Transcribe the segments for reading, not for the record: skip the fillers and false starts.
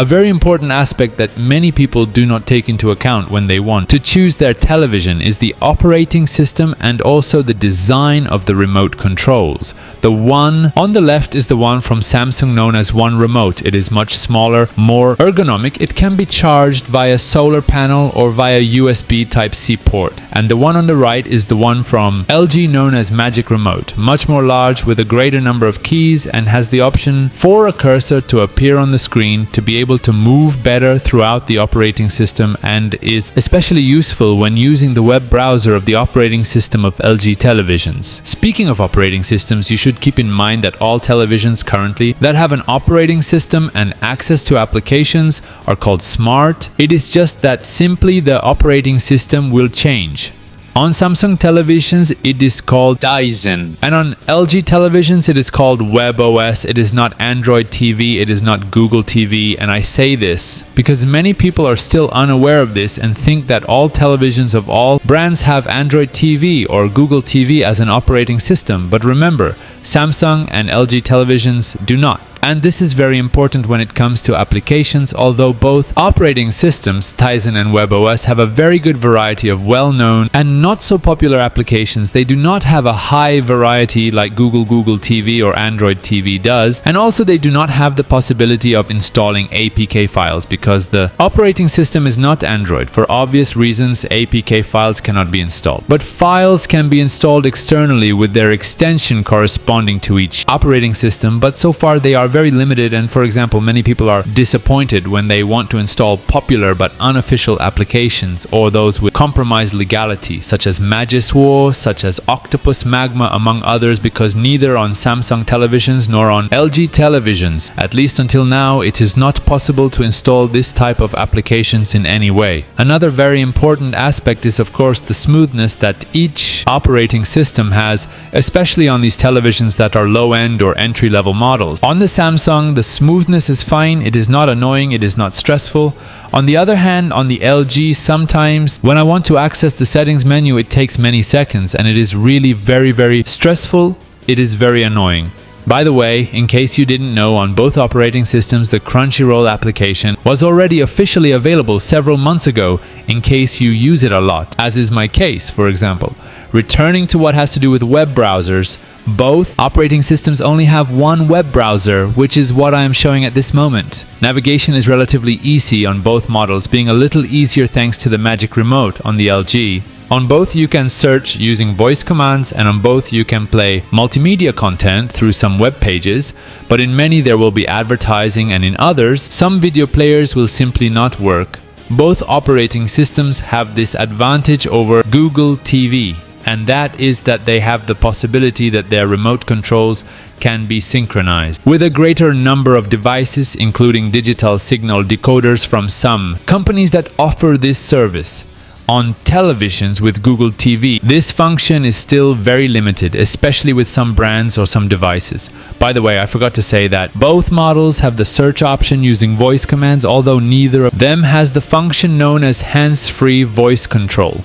A very important aspect that many people do not take into account when they want to choose their television is the operating system and also the design of the remote controls. The one on the left is the one from Samsung known as One Remote. It is much smaller, more ergonomic. It can be charged via solar panel or via USB Type-C port. And the one on the right is the one from LG known as Magic Remote, much more large with a greater number of keys and has the option for a cursor to appear on the screen to be able to move better throughout the operating system, and is especially useful when using the web browser of the operating system of LG televisions. Speaking of operating systems, you should keep in mind that all televisions currently that have an operating system and access to applications are called smart. It is just that simply the operating system will change. On Samsung televisions, it is called HISENSE, and on LG televisions, it is called WebOS. It is not Android TV, it is not Google TV, and I say this because many people are still unaware of this and think that all televisions of all brands have Android TV or Google TV as an operating system. But remember, Samsung and LG televisions do not. And this is very important when it comes to applications. Although both operating systems, Tizen and WebOS, have a very good variety of well-known and not so popular applications, they do not have a high variety like Google TV or Android TV does. And also they do not have the possibility of installing APK files because the operating system is not Android. For obvious reasons, APK files cannot be installed. But files can be installed externally with their extension corresponding to each operating system, but so far they are very limited, and for example, many people are disappointed when they want to install popular but unofficial applications or those with compromised legality, such as Magiswar, such as Octopus Magma, among others, because neither on Samsung televisions nor on LG televisions, at least until now, it is not possible to install this type of applications in any way. Another very important aspect is of course the smoothness that each operating system has, especially on these televisions that are low-end or entry-level models. On the Samsung, the smoothness is fine, it is not annoying, it is not stressful. On the other hand, on the LG, sometimes when I want to access the settings menu, it takes many seconds and it is really very stressful. It is very annoying. By the way, in case you didn't know, on both operating systems, the Crunchyroll application was already officially available several months ago in case you use it a lot, as is my case, for example. Returning to what has to do with web browsers, both operating systems only have one web browser, which is what I am showing at this moment. Navigation is relatively easy on both models, being a little easier thanks to the Magic Remote on the LG. On both you can search using voice commands, and on both you can play multimedia content through some web pages, but in many there will be advertising, and in others, some video players will simply not work. Both operating systems have this advantage over Google TV, and that is that they have the possibility that their remote controls can be synchronized with a greater number of devices, including digital signal decoders from some companies that offer this service. On televisions with Google TV, this function is still very limited, especially with some brands or some devices. By the way, I forgot to say that both models have the search option using voice commands, although neither of them has the function known as hands-free voice control.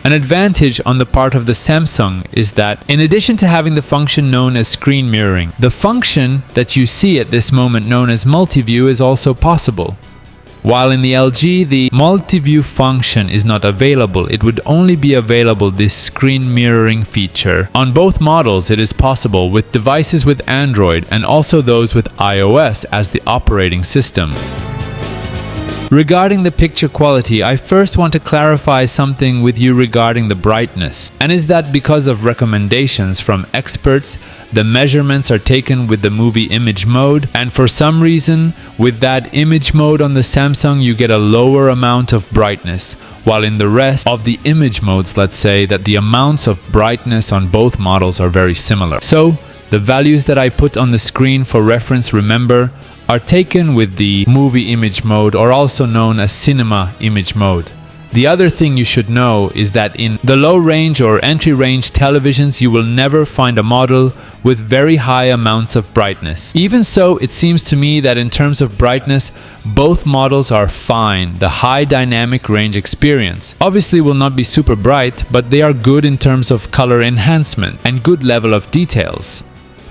An advantage on the part of the Samsung is that in addition to having the function known as screen mirroring, the function that you see at this moment known as multi-view is also possible. While in the LG, the multi-view function is not available, it would only be available this screen mirroring feature. On both models, it is possible with devices with Android and also those with iOS as the operating system. Regarding the picture quality, I first want to clarify something with you regarding the brightness, and is that because of recommendations from experts, the measurements are taken with the movie image mode, and for some reason, with that image mode on the Samsung, you get a lower amount of brightness, while in the rest of the image modes, let's say that the amounts of brightness on both models are very similar. So, the values that I put on the screen for reference, remember, are taken with the movie image mode, or also known as cinema image mode. The other thing you should know is that in the low range or entry range televisions, you will never find a model with very high amounts of brightness. Even so, it seems to me that in terms of brightness, both models are fine. The high dynamic range experience obviously will not be super bright, but they are good in terms of color enhancement and good level of details.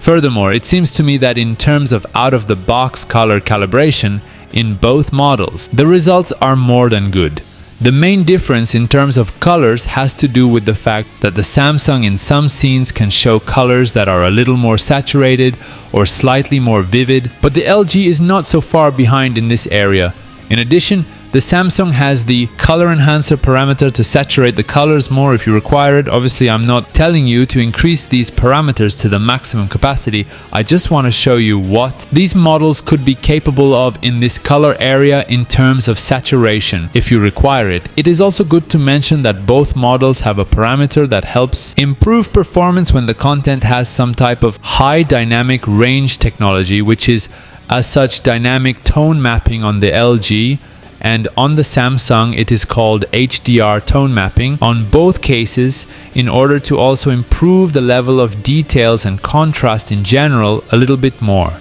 Furthermore, it seems to me that in terms of out-of-the-box color calibration, in both models. The results are more than good. The main difference in terms of colors has to do with the fact that the Samsung in some scenes can show colors that are a little more saturated or slightly more vivid, but the LG is not so far behind in this area. In addition, the Samsung has the color enhancer parameter to saturate the colors more if you require it. Obviously, I'm not telling you to increase these parameters to the maximum capacity. I just want to show you what these models could be capable of in this color area in terms of saturation if you require it. It is also good to mention that both models have a parameter that helps improve performance when the content has some type of high dynamic range technology, which is as such dynamic tone mapping on the LG, and on the Samsung it is called HDR tone mapping on both cases, in order to also improve the level of details and contrast in general a little bit more.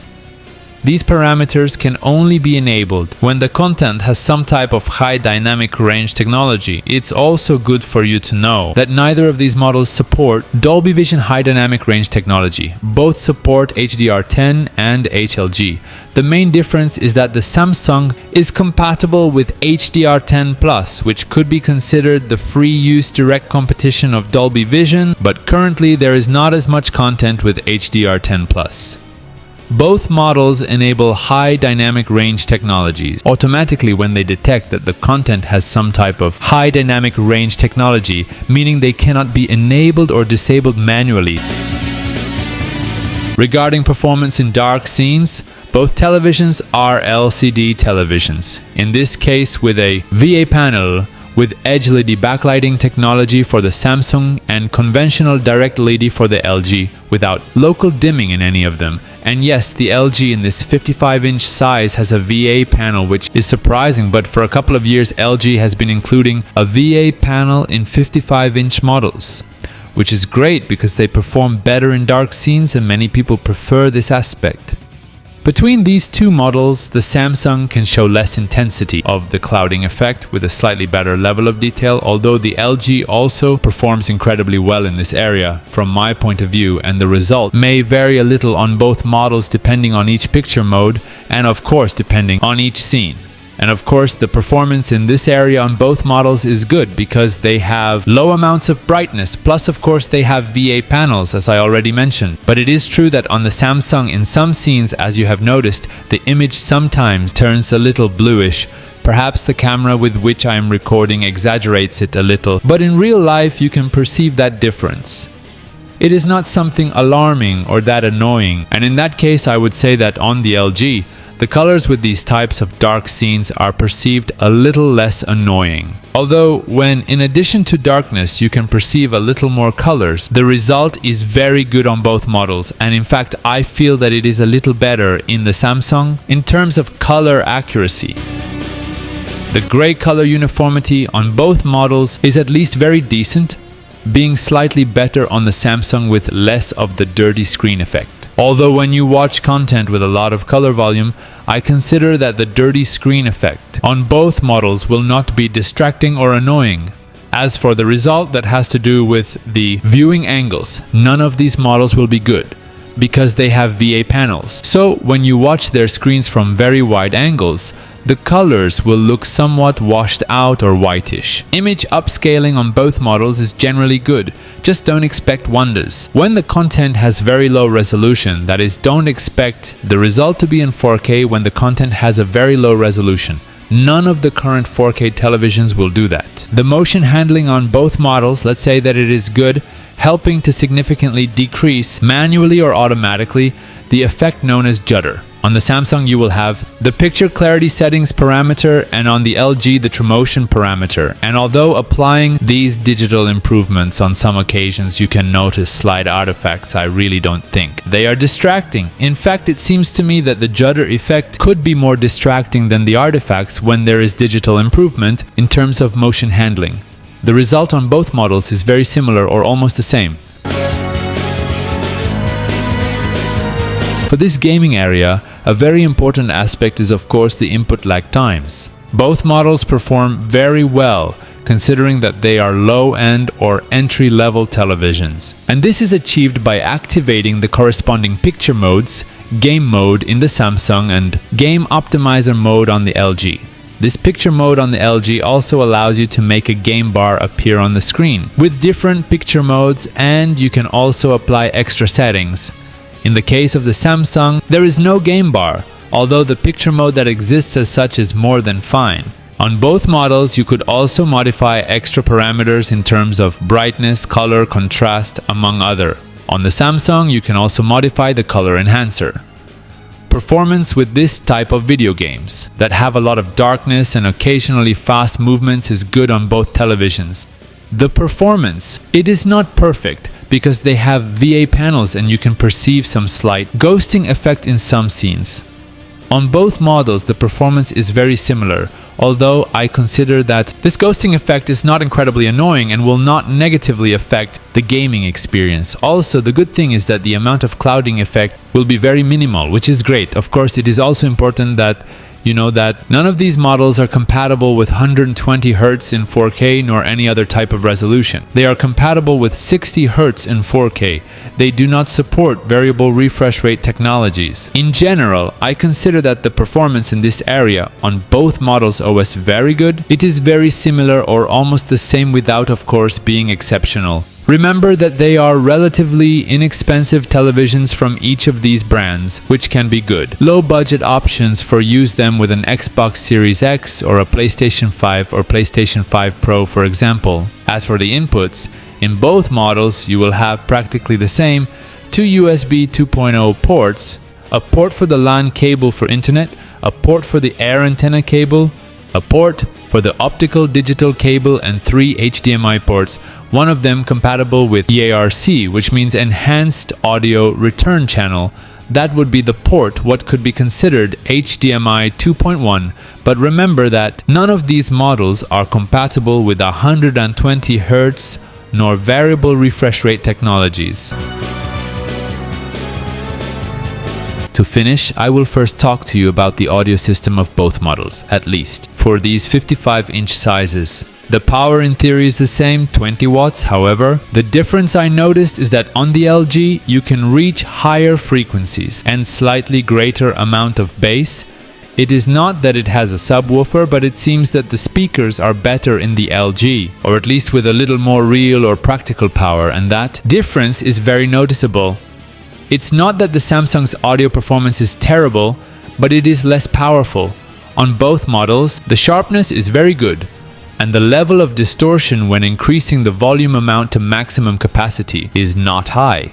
These parameters can only be enabled when the content has some type of high dynamic range technology. It's also good for you to know that neither of these models support Dolby Vision high dynamic range technology. Both support HDR10 and HLG. The main difference is that the Samsung is compatible with HDR10+, which could be considered the free-use direct competition of Dolby Vision, but currently there is not as much content with HDR10+. Both models enable high dynamic range technologies automatically when they detect that the content has some type of high dynamic range technology, meaning they cannot be enabled or disabled manually. Regarding performance in dark scenes, both televisions are LCD televisions, in this case with a VA panel with Edge LED backlighting technology for the Samsung and conventional direct LED for the LG, without local dimming in any of them. And yes, the LG in this 55-inch size has a VA panel, which is surprising, but for a couple of years LG has been including a VA panel in 55-inch models, which is great because they perform better in dark scenes and many people prefer this aspect. Between these two models, the Samsung can show less intensity of the clouding effect with a slightly better level of detail, although the LG also performs incredibly well in this area from my point of view, and the result may vary a little on both models depending on each picture mode and of course depending on each scene. And of course, the performance in this area on both models is good because they have low amounts of brightness, plus of course they have VA panels, as I already mentioned. But it is true that on the Samsung in some scenes, as you have noticed, the image sometimes turns a little bluish. Perhaps the camera with which I am recording exaggerates it a little, but in real life you can perceive that difference. It is not something alarming or that annoying, and in that case I would say that on the LG, the colors with these types of dark scenes are perceived a little less annoying. Although when in addition to darkness you can perceive a little more colors, the result is very good on both models, and in fact I feel that it is a little better in the Samsung in terms of color accuracy. The gray color uniformity on both models is at least very decent, being slightly better on the Samsung with less of the dirty screen effect. Although when you watch content with a lot of color volume, I consider that the dirty screen effect on both models will not be distracting or annoying. As for the result that has to do with the viewing angles, none of these models will be good because they have VA panels. So when you watch their screens from very wide angles, the colors will look somewhat washed out or whitish. Image upscaling on both models is generally good, just don't expect wonders. When the content has very low resolution, that is, don't expect the result to be in 4K when the content has a very low resolution. None of the current 4K televisions will do that. The motion handling on both models, let's say that it is good, helping to significantly decrease, manually or automatically, the effect known as judder. On the Samsung you will have the picture clarity settings parameter, and on the LG the TrueMotion parameter. And although applying these digital improvements on some occasions you can notice slight artifacts, I really don't think they are distracting. In fact, it seems to me that the judder effect could be more distracting than the artifacts when there is digital improvement in terms of motion handling. The result on both models is very similar or almost the same. For this gaming area, a very important aspect is of course the input lag times. Both models perform very well considering that they are low-end or entry-level televisions. And this is achieved by activating the corresponding picture modes game mode in the Samsung and game optimizer mode on the LG. This picture mode on the LG also allows you to make a game bar appear on the screen with different picture modes, and you can also apply extra settings. In the case of the Samsung, there is no game bar, although the picture mode that exists as such is more than fine. On both models, you could also modify extra parameters in terms of brightness, color, contrast, among other. On the Samsung, you can also modify the color enhancer. Performance with this type of video games that have a lot of darkness and occasionally fast movements is good on both televisions. The performance, it is not perfect because they have VA panels and you can perceive some slight ghosting effect in some scenes. On both models, the performance is very similar, although I consider that this ghosting effect is not incredibly annoying and will not negatively affect the gaming experience. Also, the good thing is that the amount of clouding effect will be very minimal, which is great. Of course, it is also important that you know that none of these models are compatible with 120 Hz in 4K nor any other type of resolution. They are compatible with 60 Hz in 4K. They do not support variable refresh rate technologies. In general, I consider that the performance in this area on both models OS very good. It is very similar or almost the same without, of course, being exceptional. Remember that they are relatively inexpensive televisions from each of these brands, which can be good. Low budget options for use them with an Xbox Series X or a PlayStation 5 or PlayStation 5 Pro, for example. As for the inputs, in both models you will have practically the same: two USB 2.0 ports, a port for the LAN cable for internet, a port for the air antenna cable, a port for the optical digital cable, and 3 HDMI ports, one of them compatible with EARC, which means Enhanced Audio Return Channel. That would be the port what could be considered HDMI 2.1, but remember that none of these models are compatible with 120 Hz nor variable refresh rate technologies. To finish, I will first talk to you about the audio system of both models, at least for these 55-inch sizes. The power in theory is the same, 20 watts. However, the difference I noticed is that on the LG you can reach higher frequencies and slightly greater amount of bass. It is not that it has a subwoofer, but it seems that the speakers are better in the LG, or at least with a little more real or practical power, and that difference is very noticeable. It's not that the Samsung's audio performance is terrible, but it is less powerful. On both models, the sharpness is very good, and the level of distortion when increasing the volume amount to maximum capacity is not high.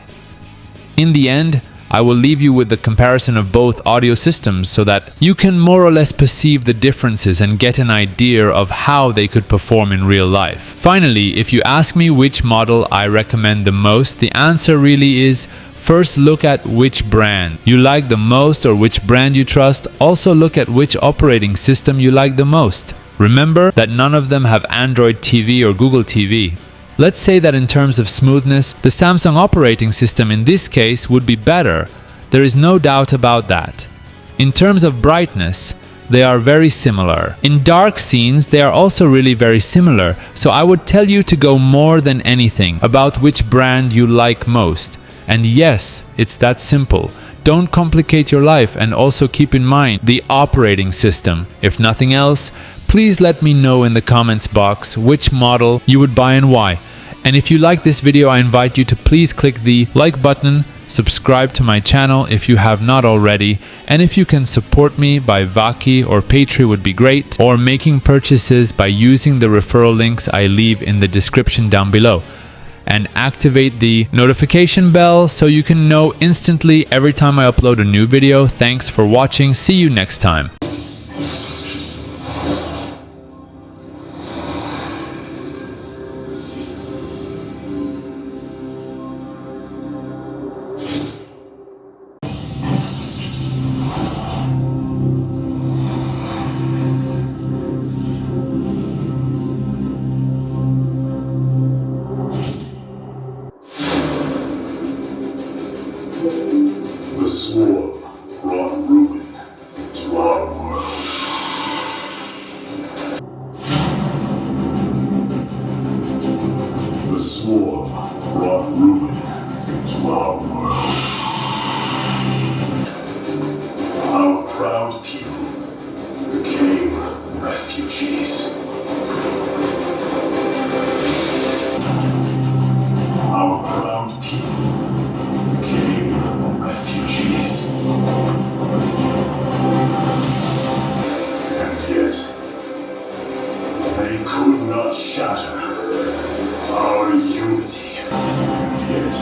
In the end, I will leave you with the comparison of both audio systems so that you can more or less perceive the differences and get an idea of how they could perform in real life. Finally, if you ask me which model I recommend the most, the answer really is: first, look at which brand you like the most or which brand you trust. Also, look at which operating system you like the most. Remember that none of them have Android TV or Google TV. Let's say that in terms of smoothness, the Samsung operating system in this case would be better. There is no doubt about that. In terms of brightness, they are very similar. In dark scenes, they are also really very similar. So I would tell you to go more than anything about which brand you like most. And yes, it's that simple. Don't complicate your life, and also keep in mind the operating system. If nothing else, please let me know in the comments box which model you would buy and why. And if you like this video, I invite you to please click the like button, subscribe to my channel if you have not already, and if you can support me by VAKI or Patreon would be great, or making purchases by using the referral links I leave in the description down below. And activate the notification bell so you can know instantly every time I upload a new video. Thanks for watching. See you next time. The swarm brought ruin to our world. The swarm brought ruin to our world. proud people became refugees. Our proud people became refugees. And yet, they could not shatter our unity. And yet,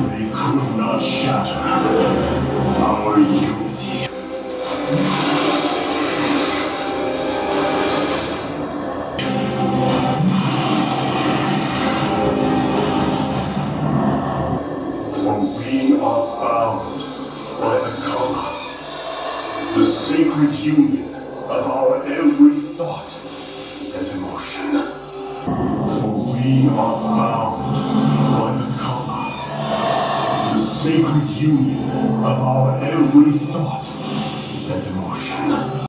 they could not shatter our unity. For we are bound by the comma, the sacred union of our every thought and emotion. For we are bound by the comma, the sacred union of our every thought and emotion.